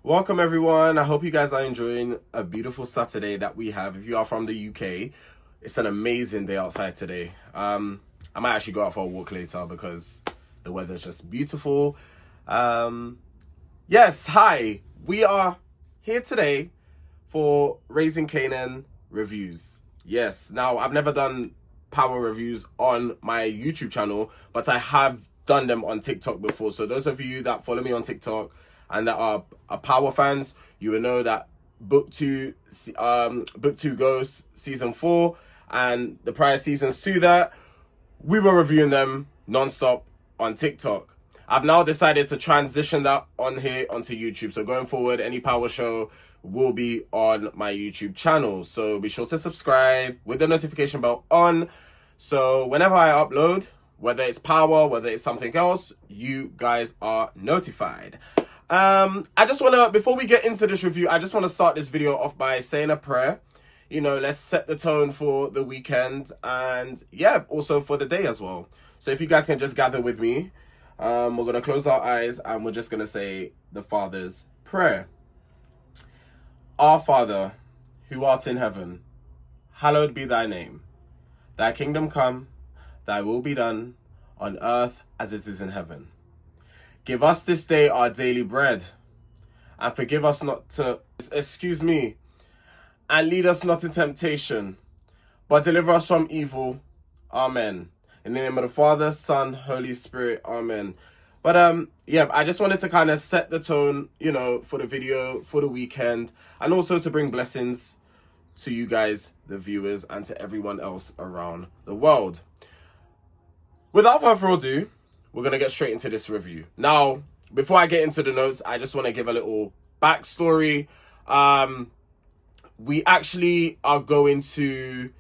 Welcome everyone. I hope you guys are enjoying a beautiful Saturday that we have. If you are from the UK, it's an amazing day outside today. I might actually go out for a walk later because the weather's just beautiful. Yes, hi. We are here today for Raising Kanan reviews. Yes, now I've never done power reviews on my YouTube channel, but I have done them on TikTok before. So those of you that follow me on TikTok and that are power fans, you will know that book two goes season 4 and the prior seasons to that, we were reviewing them non-stop on TikTok. I've now decided to transition that on here onto YouTube. So going forward, any power show will be on my YouTube channel. So be sure to subscribe with the notification bell on. So whenever I upload, whether it's power, whether it's something else, you guys are notified. I just want to, before we get into this review, I just want to start this video off by saying a prayer. You know, let's set the tone for the weekend and yeah, also for the day as well. So if you guys can just gather with me, we're going to close our eyes and we're just going to say the Father's prayer. Our Father, who art in heaven, hallowed be thy name. Thy kingdom come, thy will be done on earth as it is in heaven. Give us this day our daily bread, and forgive us and lead us not in temptation, but deliver us from evil. Amen. In the name of the Father, Son, Holy Spirit. Amen. But yeah, I just wanted to kind of set the tone, you know, for the video, for the weekend, and also to bring blessings to you guys, the viewers, and to everyone else around the world. Without further ado, we're going to get straight into this review. Now, before I get into the notes, I just want to give a little backstory. We actually are going to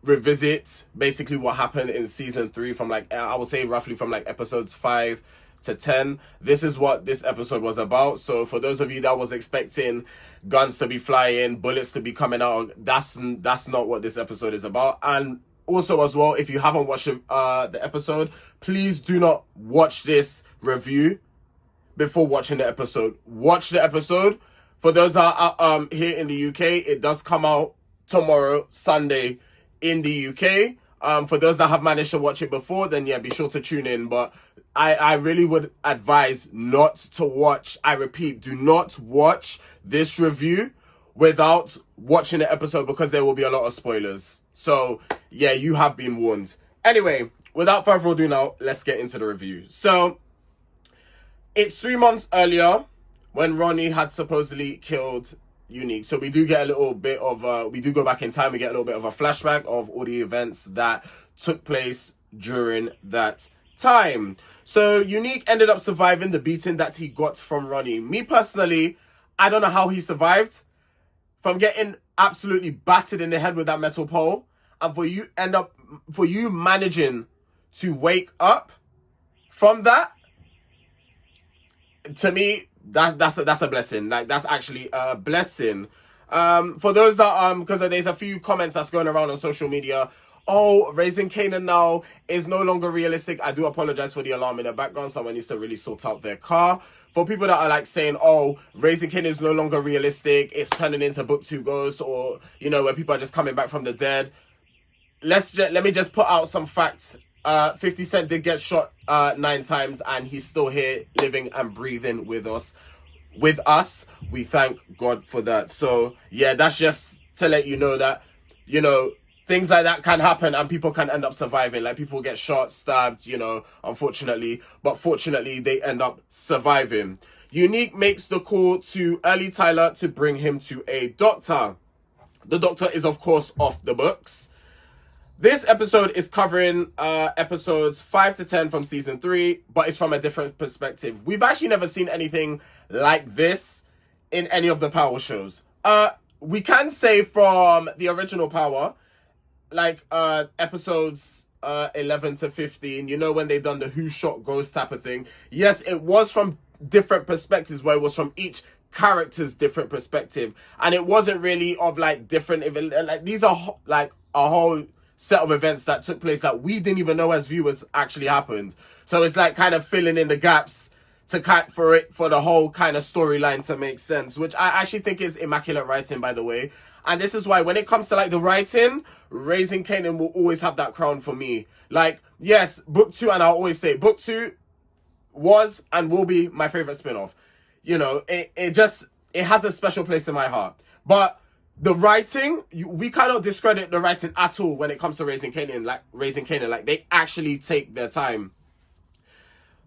revisit basically what happened in season 3 from I would say roughly from episodes 5 to 10. This is what this episode was about. So for those of you that was expecting guns to be flying, bullets to be coming out, that's not what this episode is about. And also as well, if you haven't watched the episode, please do not watch this review before watching the episode. Watch the episode. For those that are here in the UK, it does come out tomorrow, Sunday, in the UK. For those that have managed to watch it before, then yeah, be sure to tune in. But I really would advise not to watch. I repeat, do not watch this review without watching the episode because there will be a lot of spoilers. So yeah, you have been warned. Anyway, without further ado now, let's get into the review. So it's 3 months earlier when Ronnie had supposedly killed Unique. So we do get a little bit of, we do go back in time. We get a little bit of a flashback of all the events that took place during that time. So Unique ended up surviving the beating that he got from Ronnie. Me personally, I don't know how he survived from getting absolutely battered in the head with that metal pole, and for you managing to wake up from that. To me, that's a blessing. Like, that's actually a blessing. For those that because there's a few comments that's going around on social media. Oh, Raising Kanan now is no longer realistic. I do apologize for the alarm in the background. Someone needs to really sort out their car. For people that are saying, oh, Raising Kanan is no longer realistic, it's turning into book 2 ghosts, or, you know, where people are just coming back from the dead. Let me just put out some facts. 50 Cent did get shot 9 times, and he's still here, living and breathing with us. We thank God for that. So yeah, that's just to let you know that, you know, things like that can happen and people can end up surviving. Like, people get shot, stabbed, you know, unfortunately. But fortunately, they end up surviving. Unique makes the call to Early Tyler to bring him to a doctor. The doctor is, of course, off the books. This episode is covering episodes 5 to 10 from season 3, but it's from a different perspective. We've actually never seen anything like this in any of the Power shows. We can say from the original Power, episodes 11 to 15, you know, when they done the who shot Ghost type of thing. Yes, it was from different perspectives, where it was from each character's different perspective, and it wasn't really of different, these are a whole set of events that took place that we didn't even know as viewers actually happened. So it's kind of filling in the gaps for the whole kind of storyline to make sense, which I actually think is immaculate writing, by the way. And this is why when it comes to like the writing, Raising Kanan will always have that crown for me. Like, yes, book 2, and I'll always say book 2 was and will be my favorite spin-off. You know, it has a special place in my heart. But the writing, we cannot discredit the writing at all when it comes to Raising Kanan. Like they actually take their time.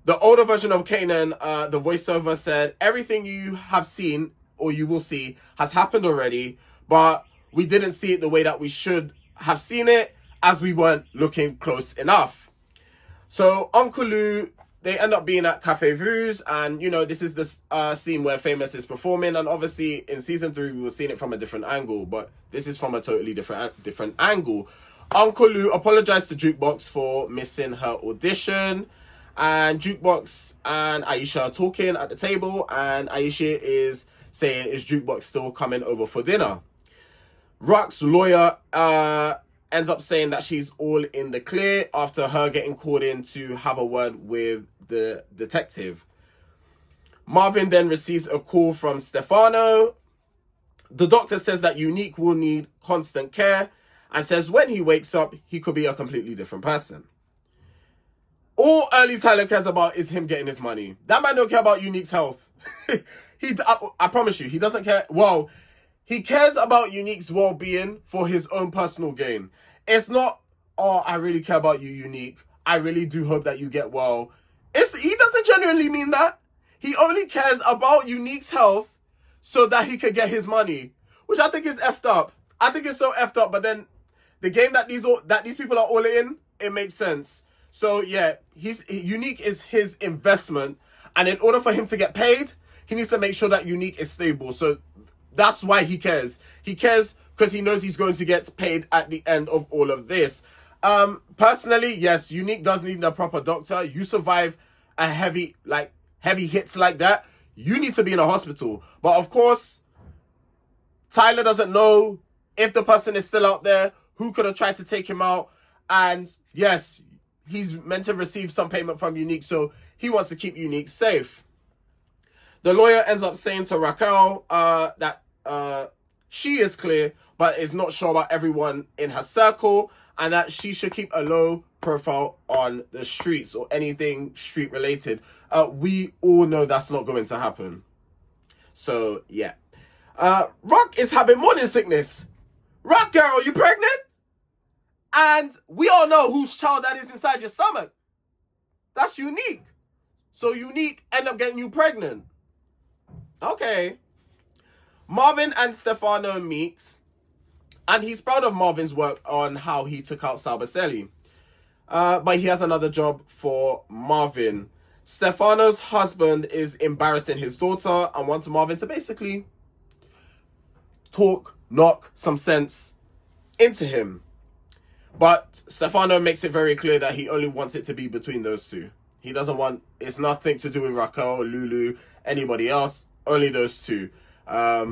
The older version of Kanan, the voiceover said, everything you have seen or you will see has happened already, but we didn't see it the way that we should have seen it as we weren't looking close enough. So Uncle Lou, they end up being at Cafe Vue's, and you know, this is the scene where Famous is performing, and obviously in season 3 we were seeing it from a different angle, but this is from a totally different angle. Uncle Lou apologized to Jukebox for missing her audition, and Jukebox and Aisha are talking at the table, and Aisha is saying, is Jukebox still coming over for dinner? Rock's lawyer ends up saying that she's all in the clear after her getting called in to have a word with the detective. Marvin then receives a call from Stefano. The doctor says that Unique will need constant care and says when he wakes up, he could be a completely different person. All Early Tyler cares about is him getting his money. That man don't care about Unique's health. I promise you, he doesn't care. Well, he cares about Unique's well-being for his own personal gain. It's not, oh, I really care about you, Unique. I really do hope that you get well. He doesn't genuinely mean that. He only cares about Unique's health so that he could get his money, which I think is effed up. I think it's so effed up, but then the game that these people are all in, it makes sense. So yeah, Unique is his investment, and in order for him to get paid, he needs to make sure that Unique is stable. So that's why he cares. He cares because he knows he's going to get paid at the end of all of this. Personally, yes, Unique does need a proper doctor. You survive a heavy hits like that, you need to be in a hospital. But of course, Tyler doesn't know if the person is still out there, who could have tried to take him out. And yes, he's meant to receive some payment from Unique, so he wants to keep Unique safe. The lawyer ends up saying to Raquel that she is clear, but is not sure about everyone in her circle, and that she should keep a low profile on the streets or anything street related. We all know that's not going to happen. So, yeah. Rock is having morning sickness. Rock girl, you pregnant? And we all know whose child that is inside your stomach. That's Unique. So Unique end up getting you pregnant. Okay. Marvin and Stefano meet, and he's proud of Marvin's work on how he took out Salbacelli. But he has another job for Marvin. Stefano's husband is embarrassing his daughter and wants Marvin to basically knock some sense into him. But Stefano makes it very clear that he only wants it to be between those two. He doesn't want, it's nothing to do with Raquel, Lulu, anybody else, only those two.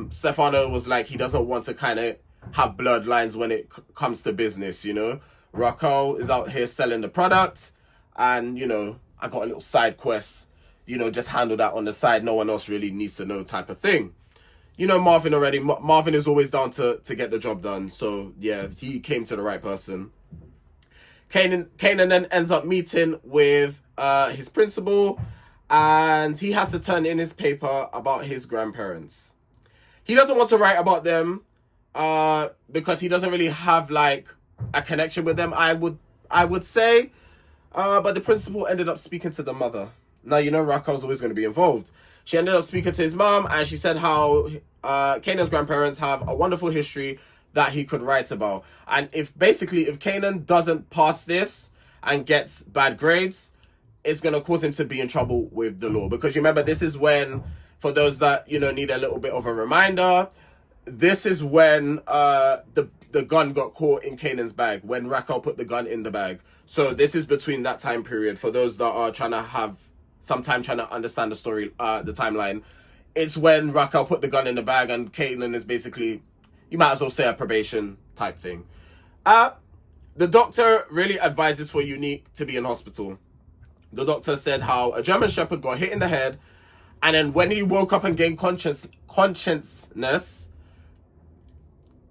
Stefano was like, he doesn't want to kind of have bloodlines when it comes to business, you know. Raquel is out here selling the product, and, you know, I got a little side quest, you know, just handle that on the side. No one else really needs to know type of thing. You know Marvin already. Marvin is always down to get the job done. So, yeah, he came to the right person. Kanan then ends up meeting with his principal, and he has to turn in his paper about his grandparents. He doesn't want to write about them because he doesn't really have, like, a connection with them, I would say. But the principal ended up speaking to the mother. Now, you know Raquel's always going to be involved. She ended up speaking to his mom, and she said how Kanan's grandparents have a wonderful history that he could write about. And if Kanan doesn't pass this and gets bad grades, it's going to cause him to be in trouble with the law. Because you remember, this is when, for those that, you know, need a little bit of a reminder, this is when the gun got caught in Kanan's bag, when Raquel put the gun in the bag. So this is between that time period. For those that are trying to understand the story, the timeline, it's when Raquel put the gun in the bag, and Caitlin is basically, you might as well say, a probation type thing. The doctor really advises for Unique to be in hospital. the doctor said how a German Shepherd got hit in the head, and then when he woke up and gained consciousness,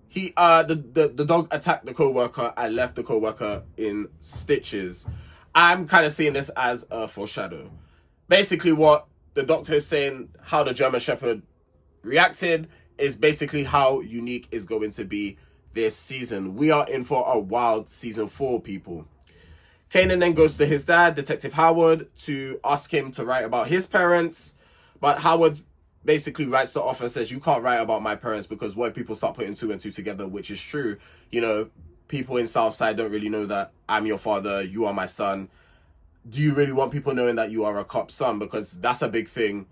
he the dog attacked the co-worker and left the co-worker in stitches. I'm kind of seeing this as a foreshadow. Basically, what the doctor is saying, how the German Shepherd reacted, is basically how Unique is going to be this season. We are in for a wild season 4, people. Kanan then goes to his dad, Detective Howard, to ask him to write about his parents. But Howard basically writes it off and says, you can't write about my parents because what if people start putting 2 and 2 together, which is true. You know, people in Southside don't really know that I'm your father, you are my son. Do you really want people knowing that you are a cop's son? Because that's a big thing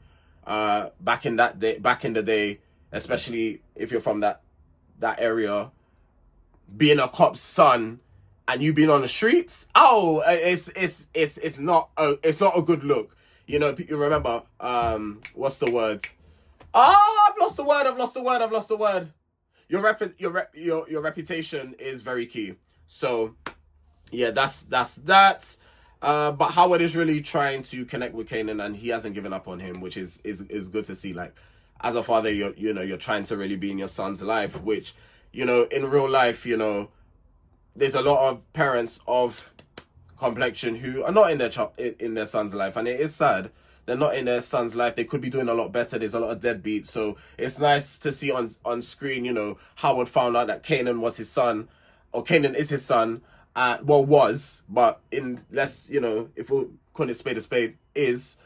back in the day, especially if you're from that area, being a cop's son and you being on the streets, it's not a good look. You know, you remember, what's the word? I've lost the word. Your reputation is very key. So, yeah, that's that. But Howard is really trying to connect with Kanan, and he hasn't given up on him, which is good to see. Like, as a father, you're trying to really be in your son's life, which, you know, in real life, you know, there's a lot of parents of complexion who are not in their son's life, and it is sad. They're not in their son's life. They could be doing a lot better. There's a lot of deadbeats. So it's nice to see on screen, you know, Howard found out that Kanan was his son, or Kanan is his son. Was, but you know, if we call it spade a spade, is,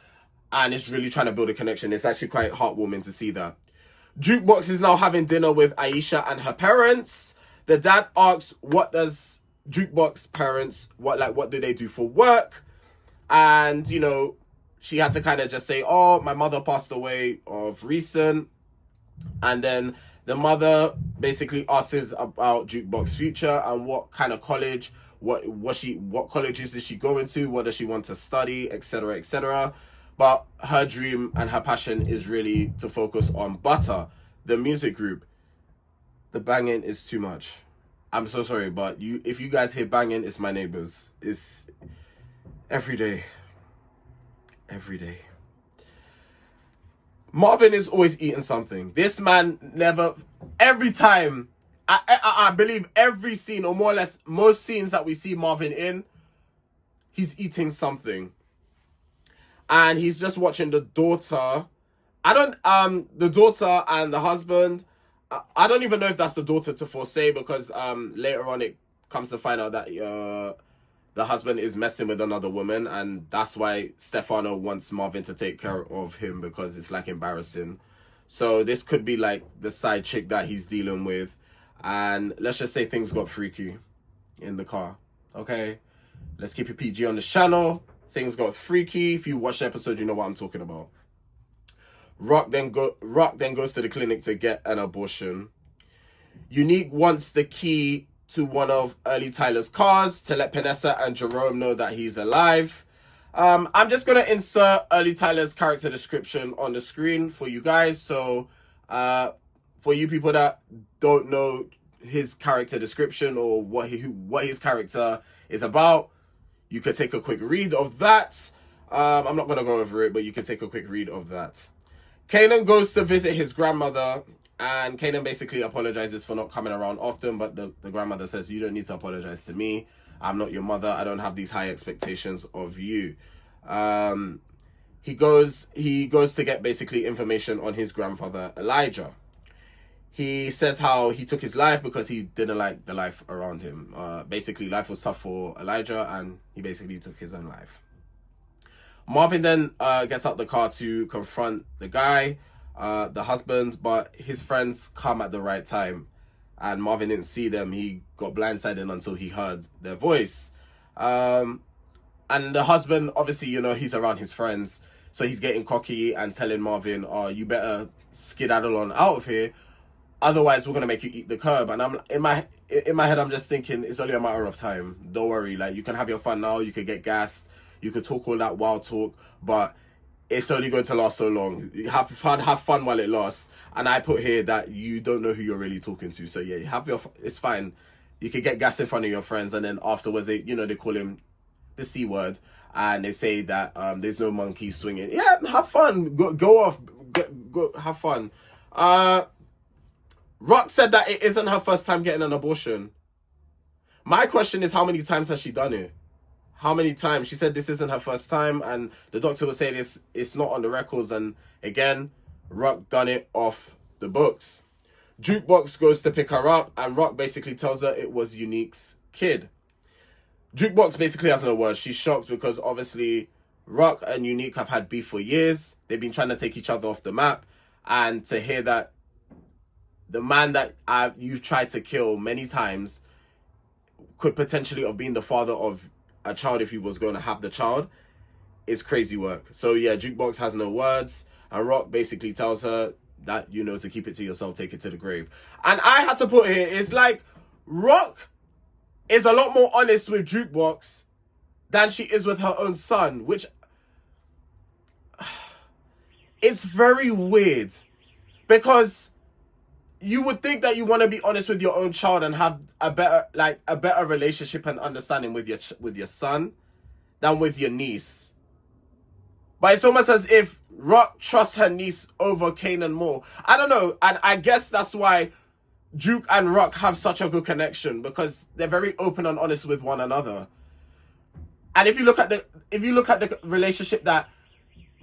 and it's really trying to build a connection. It's actually quite heartwarming to see that. Jukebox is now having dinner with Aisha and her parents. The dad asks, what does Jukebox parents, what do they do for work? And, you know, she had to kind of just say, oh, my mother passed away of recent. And then the mother basically asks about Jukebox's future and what kind of college, what colleges is she going to, what does she want to study, etc., etc. But her dream and her passion is really to focus on Butter, the music group. The banging is too much. I'm so sorry, but if you guys hear banging, it's my neighbors. It's every day. Every day. Marvin is always eating something. This man never, every time, I believe every scene, or more or less most scenes that we see Marvin in, he's eating something. And he's just watching the daughter. The daughter and the husband, I don't even know if that's the daughter to Forsay, because later on it comes to find out that the husband is messing with another woman, and that's why Stefano wants Marvin to take care of him, because it's like embarrassing. So this could be like the side chick that he's dealing with, and let's just say things got freaky in the car. Okay, let's keep it PG on this channel. Things got freaky. If you watch the episode, you know what I'm talking about. Rock then goes to the clinic to get an abortion. Unique wants the key to one of Early Tyler's cars to let Panessa and Jerome know that he's alive. I'm just going to insert Early Tyler's character description on the screen for you guys. So for you people that don't know his character description or what his character is about, you could take a quick read of that. I'm not going to go over it, but you can take a quick read of that. Kanan goes to visit his grandmother, and Kanan basically apologizes for not coming around often, but the grandmother says, you don't need to apologize to me. I'm not your mother. I don't have these high expectations of you. He goes to get basically information on his grandfather, Elijah. He says how he took his life because he didn't like the life around him. Basically, life was tough for Elijah, and he basically took his own life. Marvin then gets out the car to confront the guy, the husband, but his friends come at the right time, and Marvin didn't see them. He got blindsided until he heard their voice. And the husband, obviously, you know, he's around his friends, so he's getting cocky and telling Marvin, oh, you better skedaddle on out of here, otherwise we're gonna make you eat the curb. And I'm in my head, I'm just thinking, it's only a matter of time. Don't worry, like, you can have your fun now, you could get gassed, you could talk all that wild talk, but it's only going to last so long. Have fun while it lasts. And I put here that you don't know who you're really talking to. So yeah, it's fine. You can get gas in front of your friends, and then afterwards they call him the C word, and they say that there's no monkey swinging. Yeah, have fun. Go off. Go have fun. Rock said that it isn't her first time getting an abortion. My question is, how many times has she done it? How many times? She said this isn't her first time, and the doctor was saying it's not on the records. And again, Rock done it off the books. Jukebox goes to pick her up, and Rock basically tells her it was Unique's kid. Jukebox basically has no words. She's shocked because obviously Rock and Unique have had beef for years. They've been trying to take each other off the map, and to hear that the man that you've tried to kill many times could potentially have been the father of a child if he was going to have the child is crazy work. So yeah, Jukebox has no words, and Rock basically tells her that, you know, to keep it to yourself, take it to the grave. And I had to put here, it's like Rock is a lot more honest with Jukebox than she is with her own son, which it's very weird, because you would think that you want to be honest with your own child and have a better relationship and understanding with your son than with your niece. But it's almost as if Rock trusts her niece over Kanan more. I don't know, and I guess that's why Juke and Rock have such a good connection, because they're very open and honest with one another. And if you look at the relationship that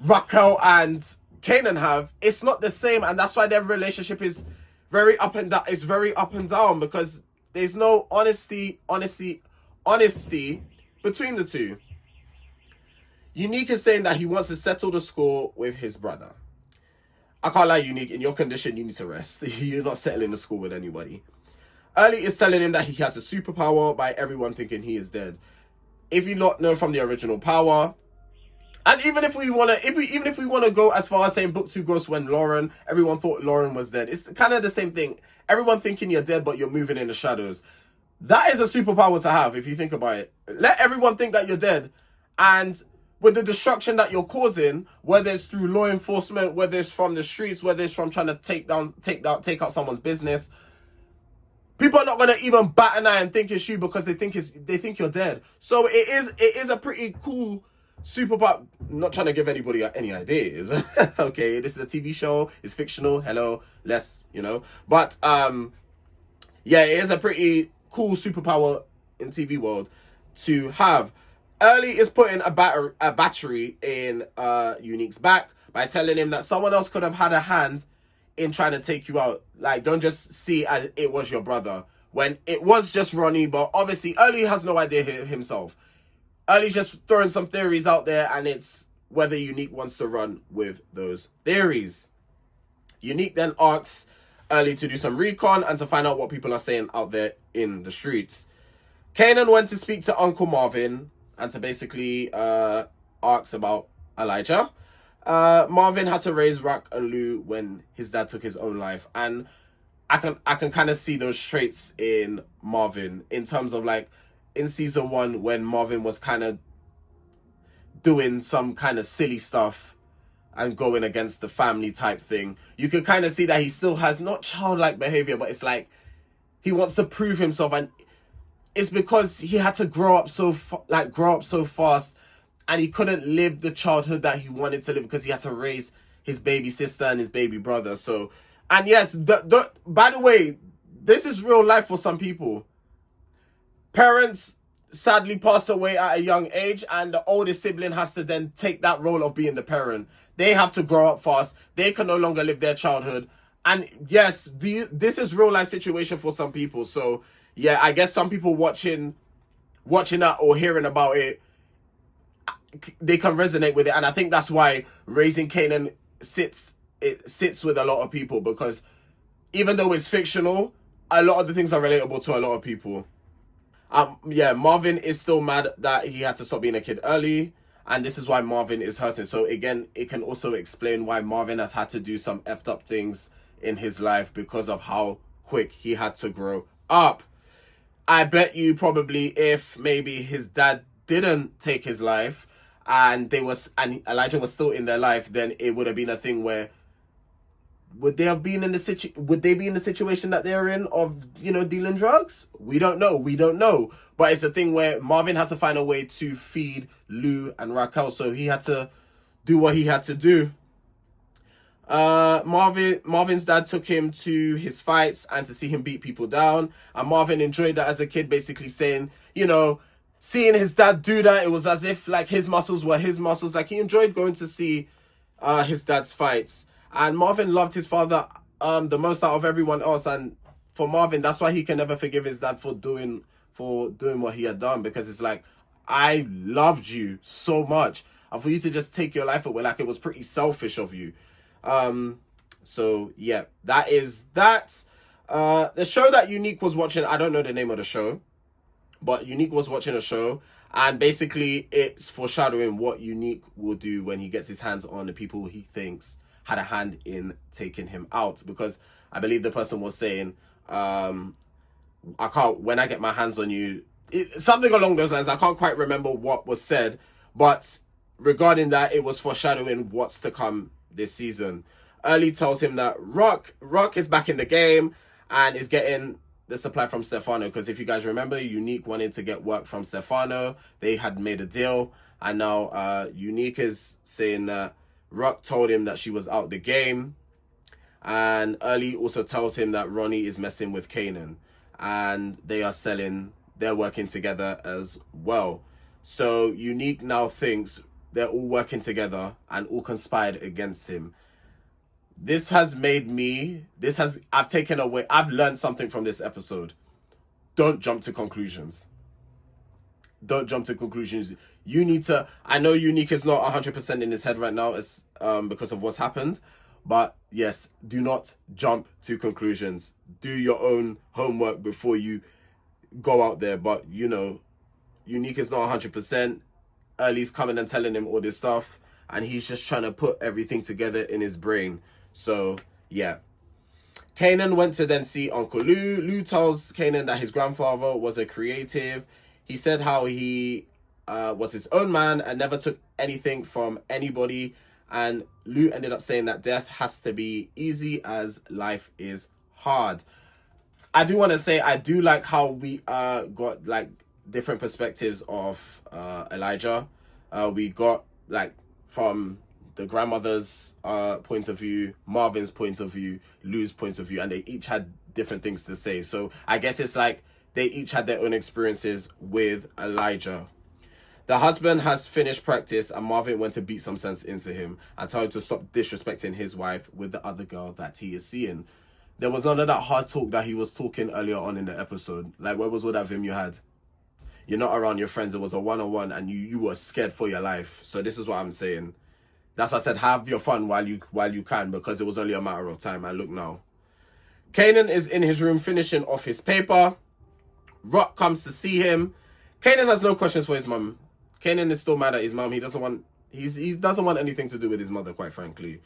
Raquel and Kanan have, it's not the same, and that's why their relationship is very up and down. It's very up and down, because there's no honesty between the two. Unique is saying that he wants to settle the score with his brother. I can't lie, Unique, in your condition, you need to rest. You're not settling the score with anybody. Early is telling him that he has a superpower by everyone thinking he is dead. If you not know from the original Power, and even if we wanna go as far as saying Book 2 Ghost, when everyone thought Lauren was dead. It's kind of the same thing. Everyone thinking you're dead, but you're moving in the shadows. That is a superpower to have, if you think about it. Let everyone think that you're dead, and with the destruction that you're causing, whether it's through law enforcement, whether it's from the streets, whether it's from trying to take out someone's business, people are not gonna even bat an eye and think it's you, because they think you're dead. So it is a pretty cool superpower. Not trying to give anybody any ideas. Okay, this is a TV show. It's fictional. Hello, less, But yeah, it is a pretty cool superpower in TV world to have. Early is putting a battery in Unique's back by telling him that someone else could have had a hand in trying to take you out. Like, don't just see as it was your brother, when it was just Ronnie. But obviously, Early has no idea himself. Early's just throwing some theories out there, and it's whether Unique wants to run with those theories. Unique then asks Early to do some recon and to find out what people are saying out there in the streets. Kanan went to speak to Uncle Marvin and to basically ask about Elijah. Marvin had to raise Rock and Lou when his dad took his own life, and I can kind of see those traits in Marvin, in terms of like in season 1 when Marvin was kind of doing some kind of silly stuff and going against the family type thing. You could kind of see that he still has not childlike behavior, but it's like he wants to prove himself, and it's because he had to grow up so fast, and he couldn't live the childhood that he wanted to live because he had to raise his baby sister and his baby brother. So, and yes, by the way, this is real life for some people. Parents sadly pass away at a young age, and the oldest sibling has to then take that role of being the parent. They have to grow up fast. They can no longer live their childhood. And yes, this is real life situation for some people. So yeah, I guess some people watching that or hearing about it, they can resonate with it. And I think that's why Raising Kanan sits with a lot of people, because even though it's fictional, a lot of the things are relatable to a lot of people. Yeah, Marvin is still mad that he had to stop being a kid early, and this is why Marvin is hurting. So again, it can also explain why Marvin has had to do some effed up things in his life because of how quick he had to grow up. I bet you probably if maybe his dad didn't take his life and Elijah was still in their life, then it would have been a thing where would they be in the situation that they're in of, dealing drugs? We don't know. But it's a thing where Marvin had to find a way to feed Lou and Raquel, so he had to do what he had to do. Marvin's dad took him to his fights and to see him beat people down, and Marvin enjoyed that as a kid, basically saying, seeing his dad do that, it was as if like his muscles were his muscles. Like he enjoyed going to see his dad's fights, and Marvin loved his father the most out of everyone else. And for Marvin, that's why he can never forgive his dad for doing what he had done, because it's like, I loved you so much, and for you to just take your life away, like, it was pretty selfish of you. So yeah, that is that. The show that Unique was watching, I don't know the name of the show, but Unique was watching a show, and basically it's foreshadowing what Unique will do when he gets his hands on the people he thinks had a hand in taking him out. Because I believe the person was saying, when I get my hands on you, something along those lines. I can't quite remember what was said, but regarding that, it was foreshadowing what's to come this season. Early tells him that Rock is back in the game and is getting the supply from Stefano, because if you guys remember, Unique wanted to get work from Stefano. They had made a deal, and now Unique is saying that Rock told him that she was out the game. And Early also tells him that Ronnie is messing with Kanan, and they're working together as well. So Unique now thinks they're all working together and all conspired against him. I've learned something from this episode. Don't jump to conclusions. You need to, I know Unique is not 100% in his head right now, because of what's happened. But yes, do not jump to conclusions. Do your own homework before you go out there. But, Unique is not 100%. Early's coming and telling him all this stuff, and he's just trying to put everything together in his brain. So, yeah. Kanan went to then see Uncle Lou. Lou tells Kanan that his grandfather was a creative. He said how he was his own man and never took anything from anybody. And Lou ended up saying that death has to be easy as life is hard. I do want to say, I do like how we got like different perspectives of Elijah. We got like from the grandmother's point of view, Marvin's point of view, Lou's point of view, and they each had different things to say. So I guess it's like they each had their own experiences with Elijah. The husband has finished practice, and Marvin went to beat some sense into him and tell him to stop disrespecting his wife with the other girl that he is seeing. There was none of that hard talk that he was talking earlier on in the episode. Like, where was all that vim you had? You're not around your friends. It was a one-on-one, and you were scared for your life. So this is what I'm saying. That's why I said, have your fun while you can, because it was only a matter of time. And look now. Kanan is in his room finishing off his paper. Rock comes to see him. Kanan has no questions for his mum. Kanan is still mad at his mum. He doesn't want anything to do with his mother, quite frankly.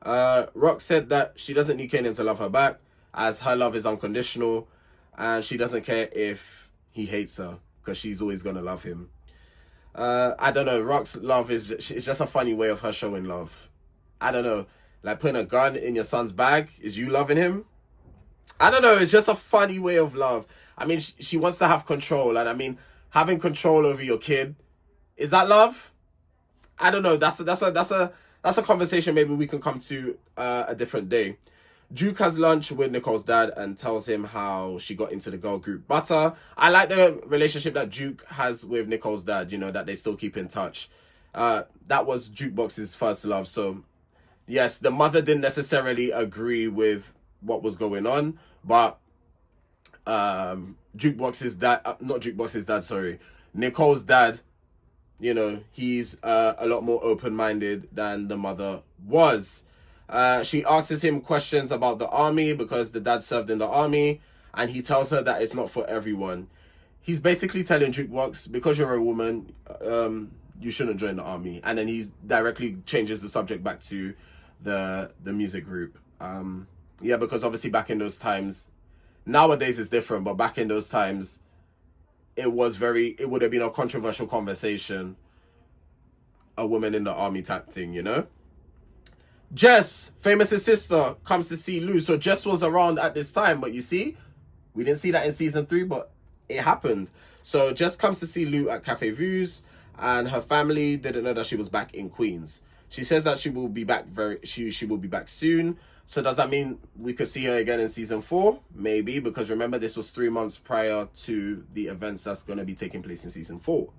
Rock said that she doesn't need Kanan to love her back, as her love is unconditional, and she doesn't care if he hates her, because she's always going to love him. I don't know, Rock's love it's just a funny way of her showing love. I don't know, like putting a gun in your son's bag, is you loving him? I don't know, it's just a funny way of love. I mean, she wants to have control, and I mean, having control over your kid, is that love? I don't know, that's a conversation maybe we can come to a different day. Duke has lunch with Nicole's dad and tells him how she got into the girl group Butter. I like the relationship that Duke has with Nicole's dad, that they still keep in touch. That was Jukebox's first love. So, yes, the mother didn't necessarily agree with what was going on, but Nicole's dad, he's a lot more open-minded than the mother was. She asks him questions about the army because the dad served in the army, and he tells her that it's not for everyone. He's basically telling Jukebox, because you're a woman, you shouldn't join the army. And then he directly changes the subject back to the music group. Because obviously back in those times, nowadays it's different, but back in those times, it would have been a controversial conversation, a woman in the army type thing, Jess, Famous's sister, comes to see Lou. So Jess was around at this time, but you see, we didn't see that in season 3, but it happened. So Jess comes to see Lou at Cafe Vues, and her family didn't know that she was back in Queens. She says that she will be back she will be back soon. So does that mean we could see her again in season 4? Maybe, because remember, this was 3 months prior to the events that's going to be taking place in season 4.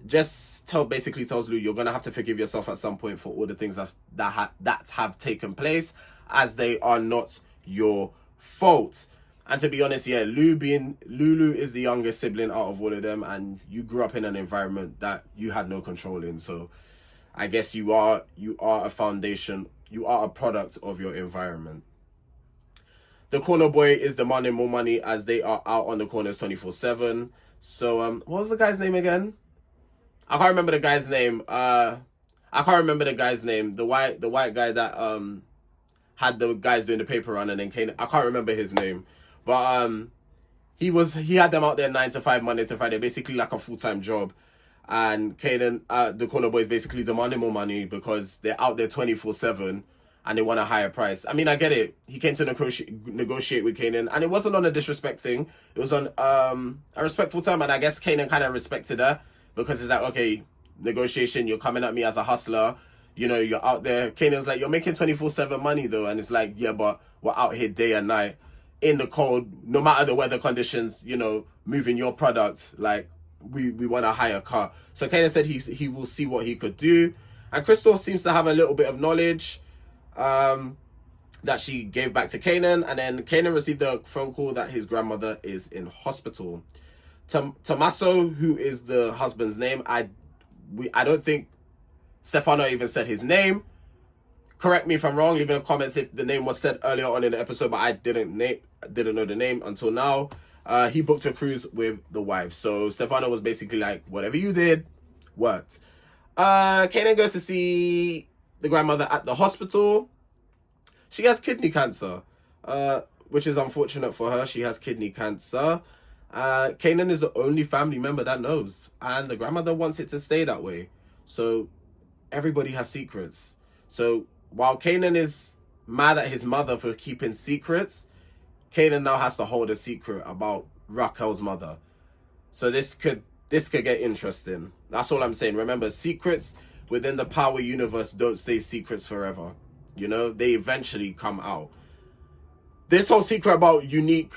Jess basically tells Lou, you're gonna have to forgive yourself at some point for all the things that have taken place, as they are not your fault. And to be honest, yeah, Lulu is the youngest sibling out of all of them, and you grew up in an environment that you had no control in. So I guess you are a foundation, you are a product of your environment. The corner boy is demanding more money as they are out on the corners 24/7. So what was the guy's name again? I can't remember the guy's name. The white guy that had the guys doing the paper run, and then Kanan. I can't remember his name, but he had them out there 9 to 5, Monday to Friday, basically like a full-time job. And Kanan, the corner boy, is basically demanding more money because they're out there 24/7. And they want a higher price. I mean, I get it. He came to negotiate with Kanan, and it wasn't on a disrespect thing. It was on a respectful time, and I guess Kanan kind of respected her, because it's like, okay, negotiation, you're coming at me as a hustler. You know, you're out there. Kanan's like, you're making 24/7 money, though. And it's like, yeah, but we're out here day and night in the cold, no matter the weather conditions, you know, moving your product. Like, we want a higher cut. So Kanan said he will see what he could do. And Crystal seems to have a little bit of knowledge that she gave back to Kanan, and then Kanan received a phone call that his grandmother is in hospital. Tommaso, who is the husband's name, I don't think Stefano even said his name. Correct me if I'm wrong, leave in the comments if the name was said earlier on in the episode, but I didn't know the name until now. He booked a cruise with the wife, so Stefano was basically like, whatever you did worked. Kanan goes to see the grandmother at the hospital. She has kidney cancer, which is unfortunate for her. She has kidney cancer. Kanan is the only family member that knows, and the grandmother wants it to stay that way. So everybody has secrets. So while Kanan is mad at his mother for keeping secrets, Kanan now has to hold a secret about Raquel's mother. So this could get interesting. That's all I'm saying. Remember, secrets within the Power universe don't stay secrets forever. You know, they eventually come out. This whole secret about Unique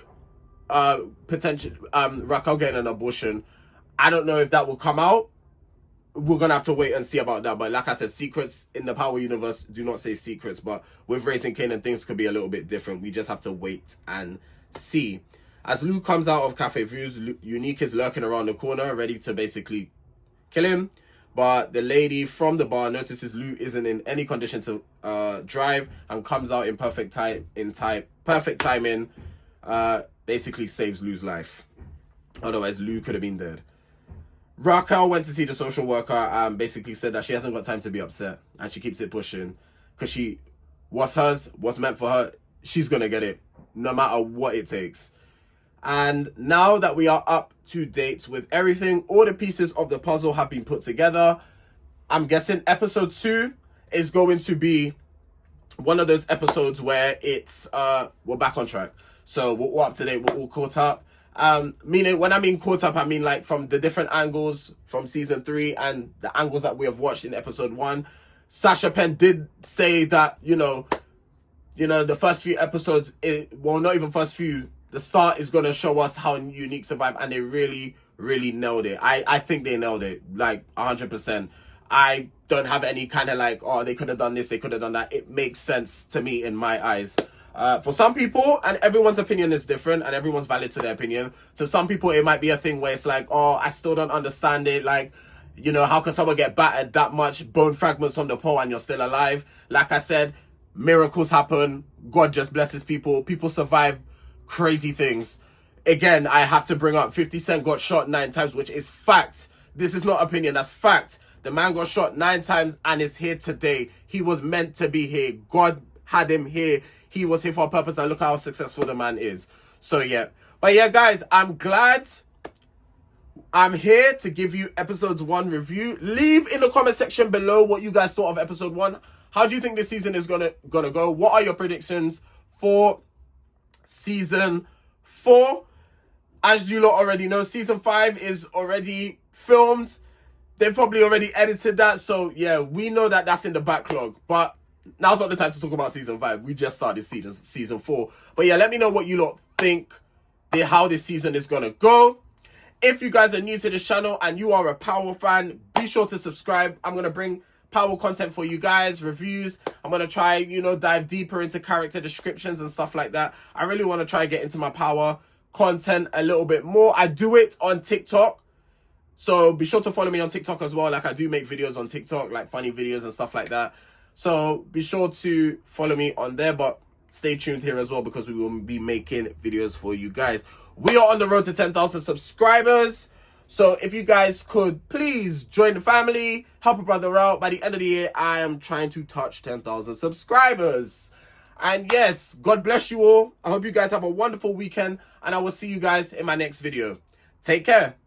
potential Raquel getting an abortion, I don't know if that will come out. We're gonna have to wait and see about that. But like I said, secrets in the Power universe do not say secrets. But with Raising Kanan, things could be a little bit different. We just have to wait and see. As Lou comes out of Cafe Vues, Unique is lurking around the corner, ready to basically kill him. But the lady from the bar notices Lou isn't in any condition to drive, and comes out in perfect timing. Basically saves Lou's life. Otherwise, Lou could have been dead. Raquel went to see the social worker and basically said that she hasn't got time to be upset, and she keeps it pushing, because what's hers, what's meant for her, she's gonna get it no matter what it takes. And now that we are up to date with everything, all the pieces of the puzzle have been put together. I'm guessing episode 2 is going to be one of those episodes where it's we're back on track. So we're all up to date, we're all caught up. Meaning, when I mean caught up, I mean like from the different angles from season 3 and the angles that we have watched in episode 1. Sasha Penn did say that, you know, the first few episodes, not even first few, the start is going to show us how Unique survived, and they really, really nailed it. I think they nailed it, like 100%. I don't have any kind of like, oh, they could have done this, they could have done that. It makes sense to me in my eyes. For some people, and everyone's opinion is different, and everyone's valid to their opinion. To some people, it might be a thing where it's like, oh, I still don't understand it. Like, you know, how can someone get battered that much, bone fragments on the pole, and you're still alive? Like I said, miracles happen. God just blesses people. People survive crazy things. Again, I have to bring up 50 Cent got shot 9 times, which is fact. This is not opinion, that's fact. The man got shot 9 times and is here today. He was meant to be here. God had him here. He was here for a purpose, and look how successful the man is. So yeah. But yeah, guys, I'm glad I'm here to give you episodes 1 review. Leave in the comment section below what you guys thought of episode 1. How do you think this season is gonna go? What are your predictions for season 4? As you lot already know, season 5 is already filmed. They've probably already edited that. So yeah, we know that that's in the backlog. But now's not the time to talk about season 5. We just started season 4. But yeah, let me know what you lot think, how this season is gonna go. If you guys are new to this channel and you are a Power fan, be sure to subscribe. I'm gonna bring Power content for you guys, reviews. I'm gonna try, dive deeper into character descriptions and stuff like that. I really want to try get into my Power content a little bit more. I do it on TikTok, so be sure to follow me on TikTok as well. Like, I do make videos on TikTok, like funny videos and stuff like that. So be sure to follow me on there, but stay tuned here as well because we will be making videos for you guys. We are on the road to 10,000 subscribers. So if you guys could please join the family, help a brother out. By the end of the year, I am trying to touch 10,000 subscribers. And yes, God bless you all. I hope you guys have a wonderful weekend, and I will see you guys in my next video. Take care.